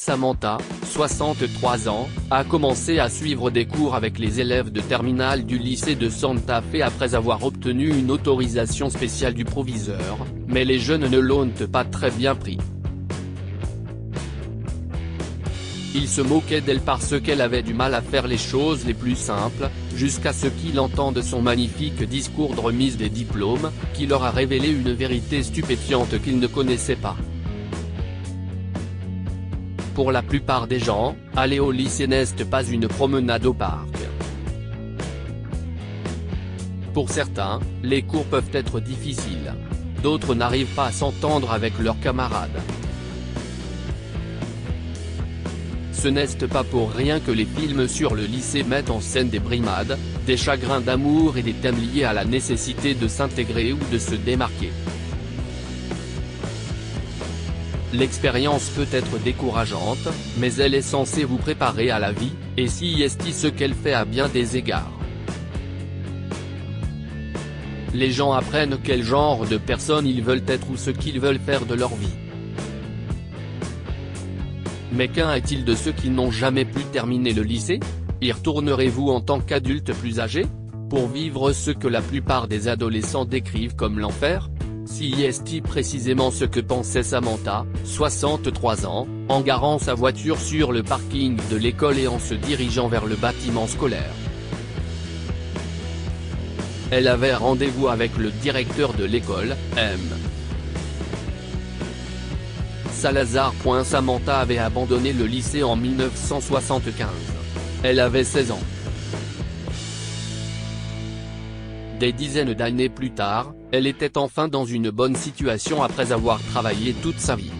Samantha, 63 ans, a commencé à suivre des cours avec les élèves de terminale du lycée de Santa Fe après avoir obtenu une autorisation spéciale du proviseur, mais les jeunes ne l'ont pas très bien pris. Ils se moquaient d'elle parce qu'elle avait du mal à faire les choses les plus simples, jusqu'à ce qu'ils entendent son magnifique discours de remise des diplômes, qui leur a révélé une vérité stupéfiante qu'ils ne connaissaient pas. Pour la plupart des gens, aller au lycée n'est pas une promenade au parc. Pour certains, les cours peuvent être difficiles. D'autres n'arrivent pas à s'entendre avec leurs camarades. Ce n'est pas pour rien que les films sur le lycée mettent en scène des brimades, des chagrins d'amour et des thèmes liés à la nécessité de s'intégrer ou de se démarquer. L'expérience peut être décourageante, mais elle est censée vous préparer à la vie, et c'est ce qu'elle fait à bien des égards. Les gens apprennent quel genre de personnes ils veulent être ou ce qu'ils veulent faire de leur vie. Mais qu'en est-il de ceux qui n'ont jamais pu terminer le lycée? Y retournerez-vous en tant qu'adulte plus âgé, pour vivre ce que la plupart des adolescents décrivent comme l'enfer? C'est précisément ce que pensait Samantha, 63 ans, en garant sa voiture sur le parking de l'école et en se dirigeant vers le bâtiment scolaire. Elle avait rendez-vous avec le directeur de l'école, M. Salazar. Samantha avait abandonné le lycée en 1975. Elle avait 16 ans. Des dizaines d'années plus tard, elle était enfin dans une bonne situation après avoir travaillé toute sa vie.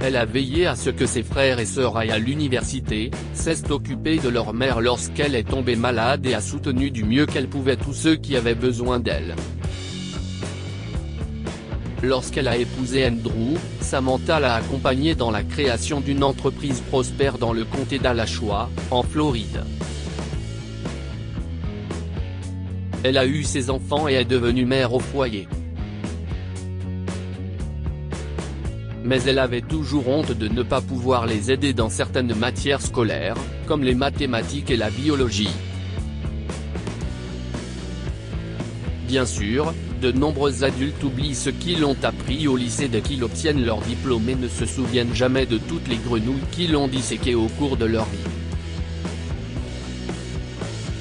Elle a veillé à ce que ses frères et sœurs aillent à l'université, s'est occupée de leur mère lorsqu'elle est tombée malade et a soutenu du mieux qu'elle pouvait tous ceux qui avaient besoin d'elle. Lorsqu'elle a épousé Andrew, Samantha l'a accompagnée dans la création d'une entreprise prospère dans le comté d'Alachua, en Floride. Elle a eu ses enfants et est devenue mère au foyer. Mais elle avait toujours honte de ne pas pouvoir les aider dans certaines matières scolaires, comme les mathématiques et la biologie. Bien sûr, de nombreux adultes oublient ce qu'ils ont appris au lycée dès qu'ils obtiennent leur diplôme et ne se souviennent jamais de toutes les grenouilles qu'ils ont disséquées au cours de leur vie.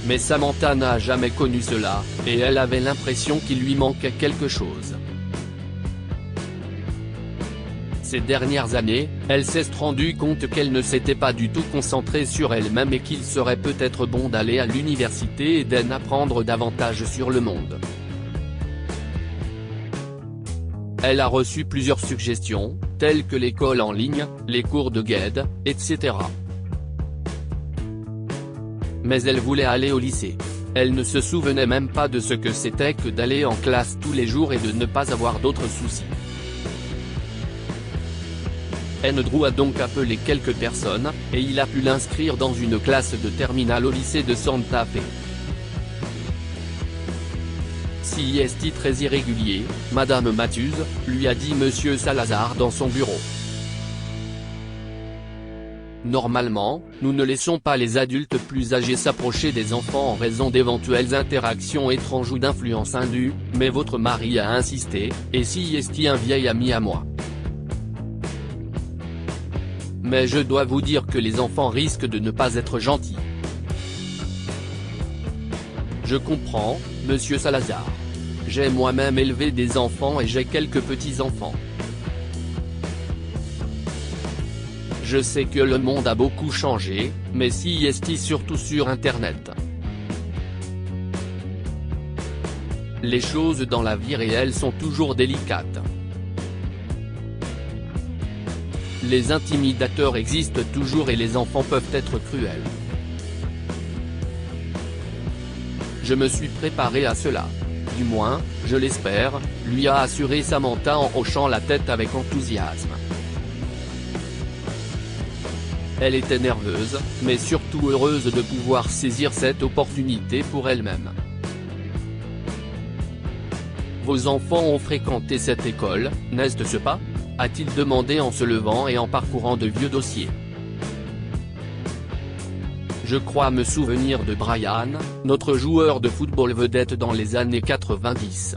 Mais Samantha n'a jamais connu cela, et elle avait l'impression qu'il lui manquait quelque chose. Ces dernières années, elle s'est rendue compte qu'elle ne s'était pas du tout concentrée sur elle-même et qu'il serait peut-être bon d'aller à l'université et d'en apprendre davantage sur le monde. Elle a reçu plusieurs suggestions, telles que l'école en ligne, les cours de guide, etc. Mais elle voulait aller au lycée. Elle ne se souvenait même pas de ce que c'était que d'aller en classe tous les jours et de ne pas avoir d'autres soucis. Andrew a donc appelé quelques personnes, et il a pu l'inscrire dans une classe de terminale au lycée de Santa Fe. C'est très irrégulier, Madame Matthews, lui a dit Monsieur Salazar dans son bureau. Normalement, nous ne laissons pas les adultes plus âgés s'approcher des enfants en raison d'éventuelles interactions étranges ou d'influences indues, mais votre mari a insisté, et c'est un vieil ami à moi. Mais je dois vous dire que les enfants risquent de ne pas être gentils. Je comprends, Monsieur Salazar. J'ai moi-même élevé des enfants et j'ai quelques petits-enfants. Je sais que le monde a beaucoup changé, mais c'est surtout sur Internet. Les choses dans la vie réelle sont toujours délicates. Les intimidateurs existent toujours et les enfants peuvent être cruels. Je me suis préparé à cela. Du moins, je l'espère, lui a assuré Samantha en hochant la tête avec enthousiasme. Elle était nerveuse, mais surtout heureuse de pouvoir saisir cette opportunité pour elle-même. Vos enfants ont fréquenté cette école, n'est-ce pas? a-t-il demandé en se levant et en parcourant de vieux dossiers. Je crois me souvenir de Brian, notre joueur de football vedette dans les années 90.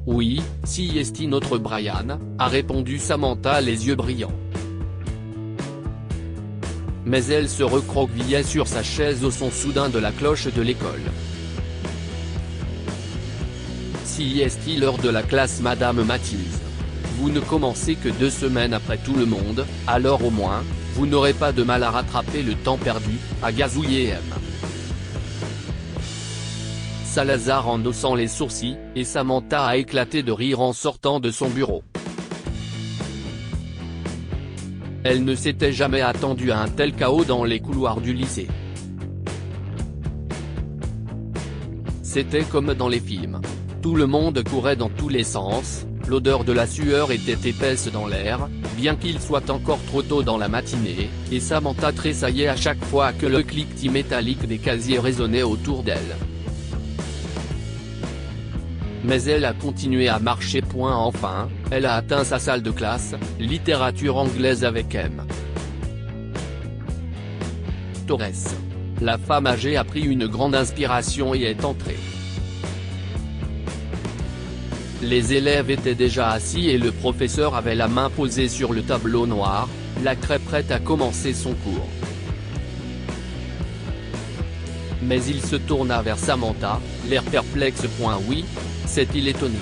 Oui, si est notre Brian, a répondu Samantha les yeux brillants. Mais elle se recroquevillait sur sa chaise au son soudain de la cloche de l'école. Si est l'heure de la classe Madame Matthews. Vous ne commencez que 2 semaines après tout le monde, alors au moins, vous n'aurez pas de mal à rattraper le temps perdu, a gazouillé M. Salazar en haussant les sourcils, et Samantha a éclaté de rire en sortant de son bureau. Elle ne s'était jamais attendue à un tel chaos dans les couloirs du lycée. C'était comme dans les films. Tout le monde courait dans tous les sens, l'odeur de la sueur était épaisse dans l'air, bien qu'il soit encore trop tôt dans la matinée, et Samantha tressaillait à chaque fois que le cliquetis métallique des casiers résonnait autour d'elle. Mais elle a continué à marcher. Enfin, elle a atteint sa salle de classe, littérature anglaise avec M. Torres. La femme âgée a pris une grande inspiration et est entrée. Les élèves étaient déjà assis et le professeur avait la main posée sur le tableau noir, la craie prête à commencer son cours. Mais il se tourna vers Samantha, l'air perplexe. Oui, s'est-il étonné.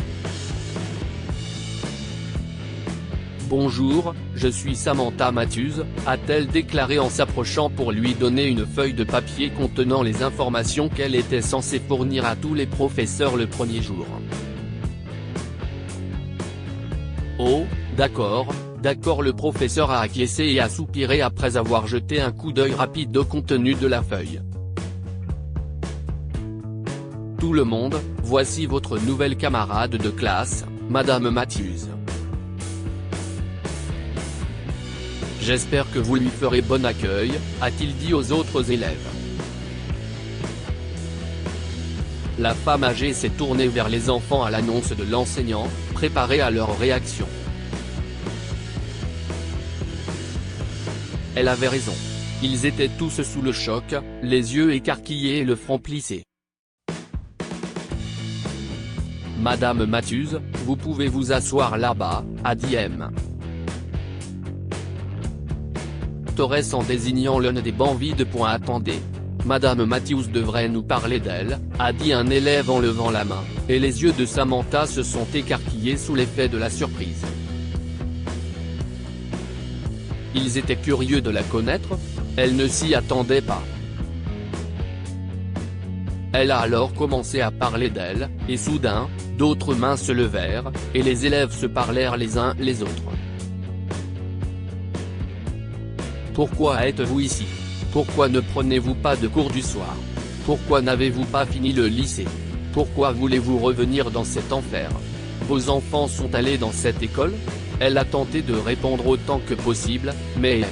Bonjour, je suis Samantha Matthews, a-t-elle déclaré en s'approchant pour lui donner une feuille de papier contenant les informations qu'elle était censée fournir à tous les professeurs le premier jour. Oh, d'accord, le professeur a acquiescé et a soupiré après avoir jeté un coup d'œil rapide au contenu de la feuille. Tout le monde, voici votre nouvelle camarade de classe, Madame Matthews. J'espère que vous lui ferez bon accueil, a-t-il dit aux autres élèves. La femme âgée s'est tournée vers les enfants à l'annonce de l'enseignant, préparée à leur réaction. Elle avait raison. Ils étaient tous sous le choc, les yeux écarquillés et le front plissé. Madame Matthews, vous pouvez vous asseoir là-bas, a dit M. Torres en désignant l'un des bancs vides. Attendez. Madame Matthews devrait nous parler d'elle, a dit un élève en levant la main, et les yeux de Samantha se sont écarquillés sous l'effet de la surprise. Ils étaient curieux de la connaître, elle ne s'y attendait pas. Elle a alors commencé à parler d'elle, et soudain, d'autres mains se levèrent, et les élèves se parlèrent les uns les autres. Pourquoi êtes-vous ici? Pourquoi ne prenez-vous pas de cours du soir? Pourquoi n'avez-vous pas fini le lycée? Pourquoi voulez-vous revenir dans cet enfer? Vos enfants sont allés dans cette école? Elle a tenté de répondre autant que possible, mais M.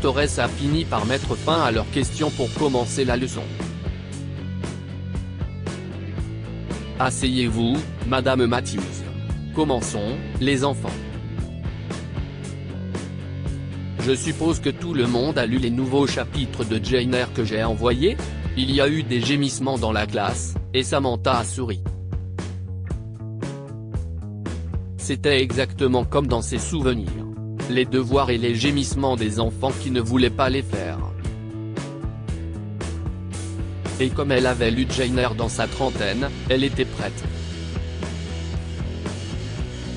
Torres a fini par mettre fin à leurs questions pour commencer la leçon. Asseyez-vous, Madame Matthews. Commençons, les enfants. Je suppose que tout le monde a lu les nouveaux chapitres de Jane Eyre que j'ai envoyés? Il y a eu des gémissements dans la classe, et Samantha a souri. C'était exactement comme dans ses souvenirs. Les devoirs et les gémissements des enfants qui ne voulaient pas les faire. Et comme elle avait lu Jane Eyre dans sa trentaine, elle était prête.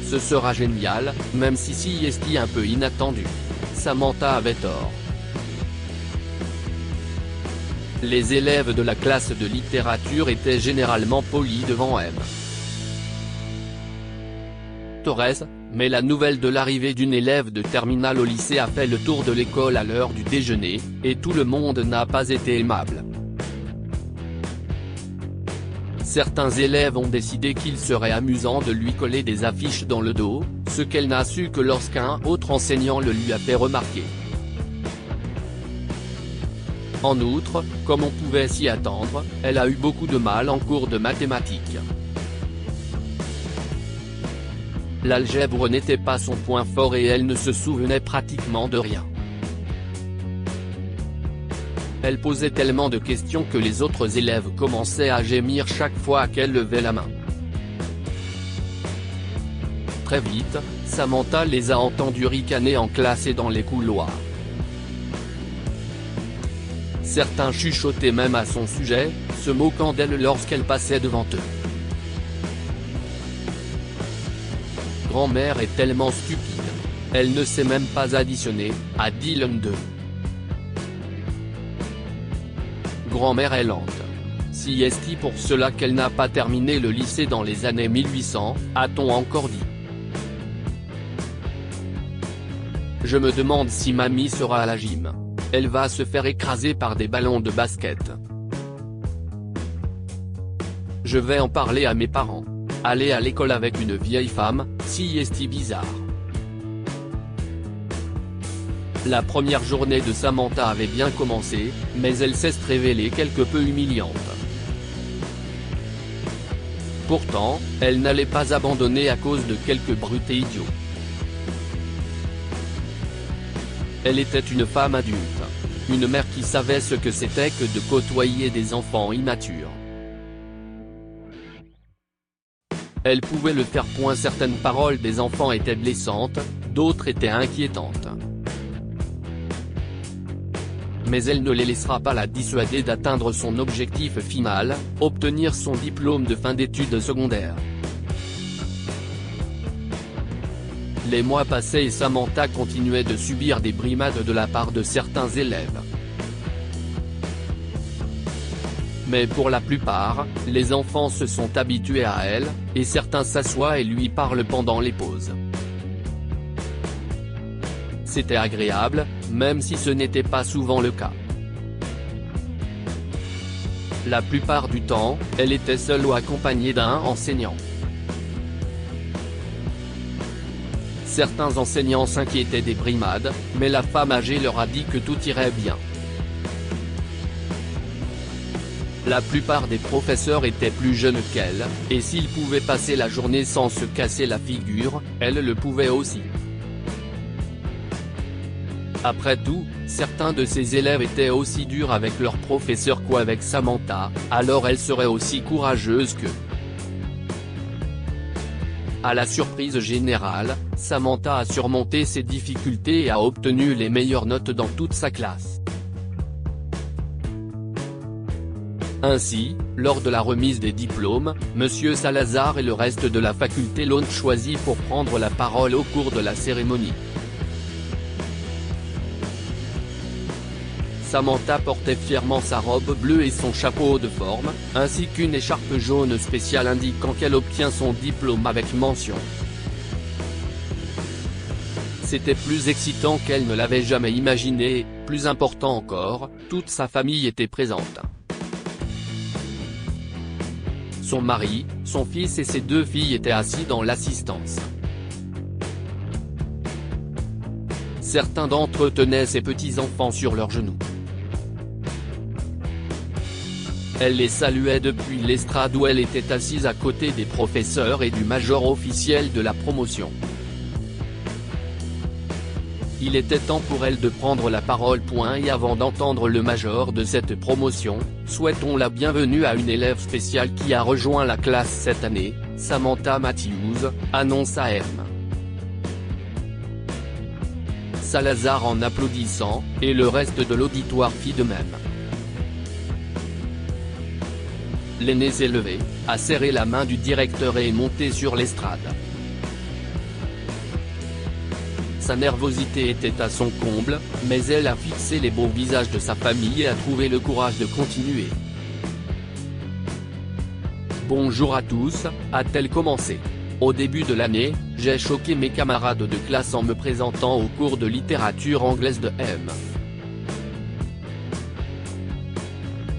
Ce sera génial, même si c'est un peu inattendu. Samantha avait tort. Les élèves de la classe de littérature étaient généralement polis devant M. Torres, mais la nouvelle de l'arrivée d'une élève de terminale au lycée a fait le tour de l'école à l'heure du déjeuner, et tout le monde n'a pas été aimable. Certains élèves ont décidé qu'il serait amusant de lui coller des affiches dans le dos, ce qu'elle n'a su que lorsqu'un autre enseignant le lui a fait remarquer. En outre, comme on pouvait s'y attendre, elle a eu beaucoup de mal en cours de mathématiques. L'algèbre n'était pas son point fort et elle ne se souvenait pratiquement de rien. Elle posait tellement de questions que les autres élèves commençaient à gémir chaque fois qu'elle levait la main. Très vite, Samantha les a entendus ricaner en classe et dans les couloirs. Certains chuchotaient même à son sujet, se moquant d'elle lorsqu'elle passait devant eux. Grand-mère est tellement stupide. Elle ne sait même pas additionner, a dit l'un d'eux. Grand-mère est lente. Si est-il pour cela qu'elle n'a pas terminé le lycée dans les années 1800, a-t-on encore dit. Je me demande si mamie sera à la gym. Elle va se faire écraser par des ballons de basket. Je vais en parler à mes parents. Aller à l'école avec une vieille femme, si est-il bizarre. La première journée de Samantha avait bien commencé, mais elle s'est révélée quelque peu humiliante. Pourtant, elle n'allait pas abandonner à cause de quelques brutes et idiots. Elle était une femme adulte. Une mère qui savait ce que c'était que de côtoyer des enfants immatures. Elle pouvait le faire. Certaines paroles des enfants étaient blessantes, d'autres étaient inquiétantes. Mais elle ne les laissera pas la dissuader d'atteindre son objectif final, obtenir son diplôme de fin d'études secondaires. Les mois passaient et Samantha continuait de subir des brimades de la part de certains élèves. Mais pour la plupart, les enfants se sont habitués à elle, et certains s'assoient et lui parlent pendant les pauses. C'était agréable, même si ce n'était pas souvent le cas. La plupart du temps, elle était seule ou accompagnée d'un enseignant. Certains enseignants s'inquiétaient des brimades, mais la femme âgée leur a dit que tout irait bien. La plupart des professeurs étaient plus jeunes qu'elle, et s'ils pouvaient passer la journée sans se casser la figure, elle le pouvait aussi. Après tout, certains de ses élèves étaient aussi durs avec leurs professeurs qu'avec Samantha, alors elle serait aussi courageuse qu'eux. À la surprise générale, Samantha a surmonté ses difficultés et a obtenu les meilleures notes dans toute sa classe. Ainsi, lors de la remise des diplômes, M. Salazar et le reste de la faculté l'ont choisi pour prendre la parole au cours de la cérémonie. Samantha portait fièrement sa robe bleue et son chapeau de forme, ainsi qu'une écharpe jaune spéciale indiquant qu'elle obtient son diplôme avec mention. C'était plus excitant qu'elle ne l'avait jamais imaginé, et, plus important encore, toute sa famille était présente. Son mari, son fils et ses 2 filles étaient assis dans l'assistance. Certains d'entre eux tenaient ses petits-enfants sur leurs genoux. Elle les saluait depuis l'estrade où elle était assise à côté des professeurs et du major officiel de la promotion. Il était temps pour elle de prendre la parole. Et avant d'entendre le major de cette promotion, souhaitons la bienvenue à une élève spéciale qui a rejoint la classe cette année, Samantha Matthews, annonça M. Salazar en applaudissant, et le reste de l'auditoire fit de même. L'aînée s'est levée, a serré la main du directeur et est montée sur l'estrade. Sa nervosité était à son comble, mais elle a fixé les beaux visages de sa famille et a trouvé le courage de continuer. Bonjour à tous, a-t-elle commencé. Au début de l'année, j'ai choqué mes camarades de classe en me présentant au cours de littérature anglaise de M.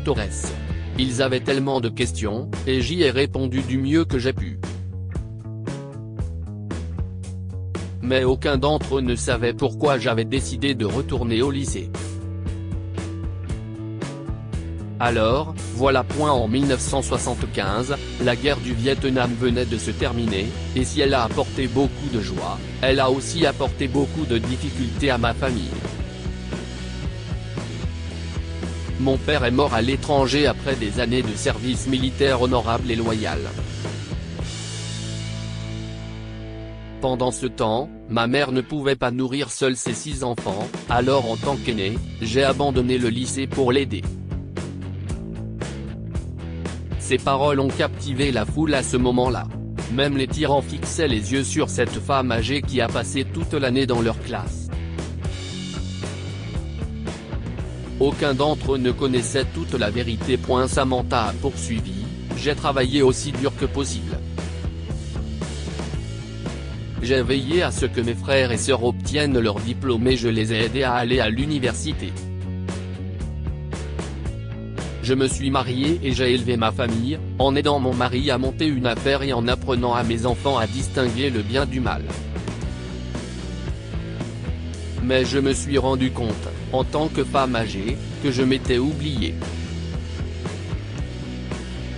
Torres. Ils avaient tellement de questions, et j'y ai répondu du mieux que j'ai pu. Mais aucun d'entre eux ne savait pourquoi j'avais décidé de retourner au lycée. Alors, voilà. En 1975, la guerre du Vietnam venait de se terminer, et si elle a apporté beaucoup de joie, elle a aussi apporté beaucoup de difficultés à ma famille. Mon père est mort à l'étranger après des années de service militaire honorable et loyal. Pendant ce temps, ma mère ne pouvait pas nourrir seule ses 6 enfants, alors en tant qu'aîné, j'ai abandonné le lycée pour l'aider. Ces paroles ont captivé la foule à ce moment-là. Même les tyrans fixaient les yeux sur cette femme âgée qui a passé toute l'année dans leur classe. Aucun d'entre eux ne connaissait toute la vérité. Samantha a poursuivi, j'ai travaillé aussi dur que possible. J'ai veillé à ce que mes frères et sœurs obtiennent leur diplôme et je les ai aidés à aller à l'université. Je me suis marié et j'ai élevé ma famille, en aidant mon mari à monter une affaire et en apprenant à mes enfants à distinguer le bien du mal. Mais je me suis rendu compte, en tant que femme âgée, que je m'étais oubliée.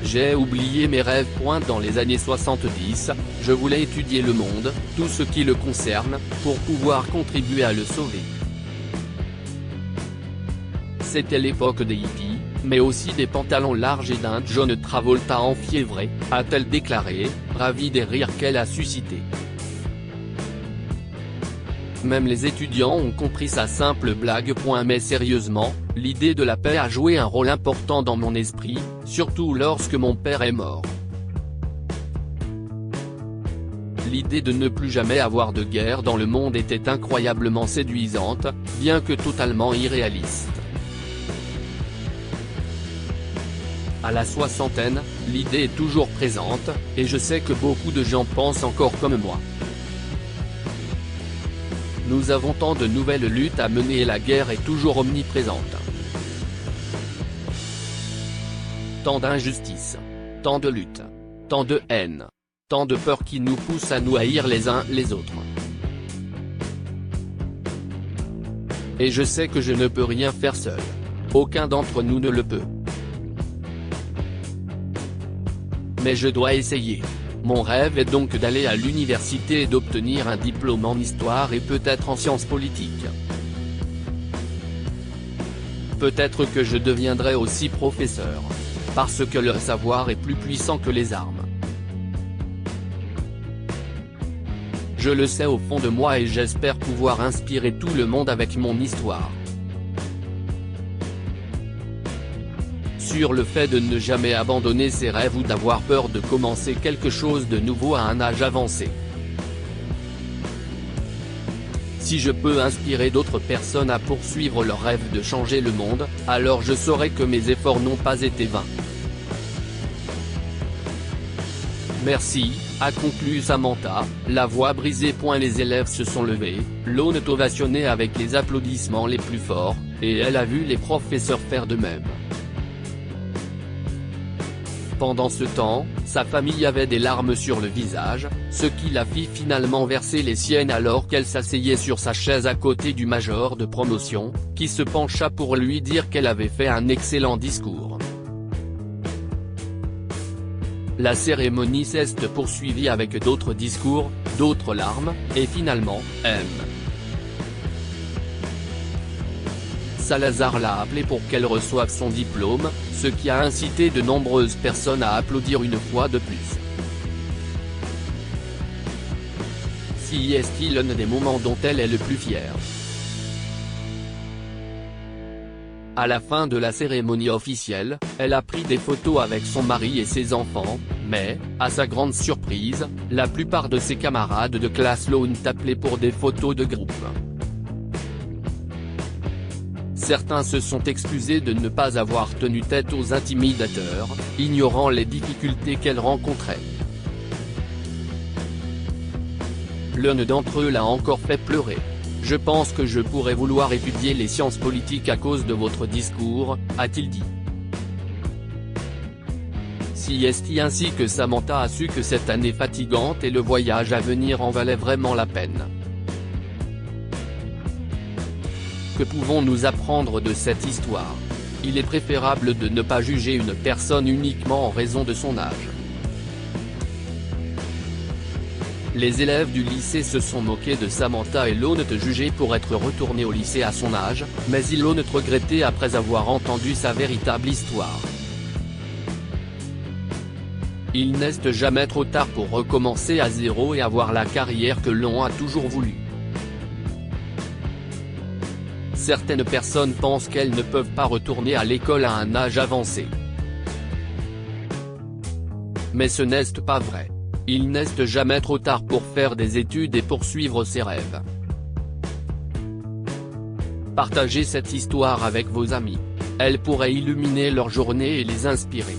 J'ai oublié mes rêves. Dans les années 70, je voulais étudier le monde, tout ce qui le concerne, pour pouvoir contribuer à le sauver. C'était l'époque des hippies, mais aussi des pantalons larges et d'un John Travolta enfiévré, a-t-elle déclaré, ravie des rires qu'elle a suscités. Même les étudiants ont compris sa simple blague. Mais sérieusement, l'idée de la paix a joué un rôle important dans mon esprit, surtout lorsque mon père est mort. L'idée de ne plus jamais avoir de guerre dans le monde était incroyablement séduisante, bien que totalement irréaliste. À la soixantaine, l'idée est toujours présente, et je sais que beaucoup de gens pensent encore comme moi. Nous avons tant de nouvelles luttes à mener et la guerre est toujours omniprésente. Tant d'injustices, tant de luttes, tant de haine, tant de peur qui nous poussent à nous haïr les uns les autres. Et je sais que je ne peux rien faire seul. Aucun d'entre nous ne le peut. Mais je dois essayer. Mon rêve est donc d'aller à l'université et d'obtenir un diplôme en histoire et peut-être en sciences politiques. Peut-être que je deviendrai aussi professeur. Parce que le savoir est plus puissant que les armes. Je le sais au fond de moi et j'espère pouvoir inspirer tout le monde avec mon histoire. Sur le fait de ne jamais abandonner ses rêves ou d'avoir peur de commencer quelque chose de nouveau à un âge avancé. Si je peux inspirer d'autres personnes à poursuivre leur rêve de changer le monde, alors je saurai que mes efforts n'ont pas été vains. Merci, a conclu Samantha, la voix brisée. Les élèves se sont levés, l'ont ovationnée avec les applaudissements les plus forts, et elle a vu les professeurs faire de même. Pendant ce temps, sa famille avait des larmes sur le visage, ce qui la fit finalement verser les siennes alors qu'elle s'asseyait sur sa chaise à côté du major de promotion, qui se pencha pour lui dire qu'elle avait fait un excellent discours. La cérémonie s'est poursuivie avec d'autres discours, d'autres larmes, et finalement, Salazar l'a appelée pour qu'elle reçoive son diplôme, ce qui a incité de nombreuses personnes à applaudir une fois de plus. Si est-il l'un des moments dont elle est le plus fière. À la fin de la cérémonie officielle, elle a pris des photos avec son mari et ses enfants, mais, à sa grande surprise, la plupart de ses camarades de classe l'ont appelée pour des photos de groupe. Certains se sont excusés de ne pas avoir tenu tête aux intimidateurs, ignorant les difficultés qu'elle rencontrait. L'un d'entre eux l'a encore fait pleurer. « Je pense que je pourrais vouloir étudier les sciences politiques à cause de votre discours », a-t-il dit. Si est ainsi que Samantha a su que cette année fatigante et le voyage à venir en valaient vraiment la peine. Que pouvons-nous apprendre de cette histoire ? Il est préférable de ne pas juger une personne uniquement en raison de son âge. Les élèves du lycée se sont moqués de Samantha et l'ont jugée pour être retournée au lycée à son âge, mais ils l'ont regretté après avoir entendu sa véritable histoire. Il n'est jamais trop tard pour recommencer à zéro et avoir la carrière que l'on a toujours voulu. Certaines personnes pensent qu'elles ne peuvent pas retourner à l'école à un âge avancé. Mais ce n'est pas vrai. Il n'est jamais trop tard pour faire des études et poursuivre ses rêves. Partagez cette histoire avec vos amis. Elle pourrait illuminer leur journée et les inspirer.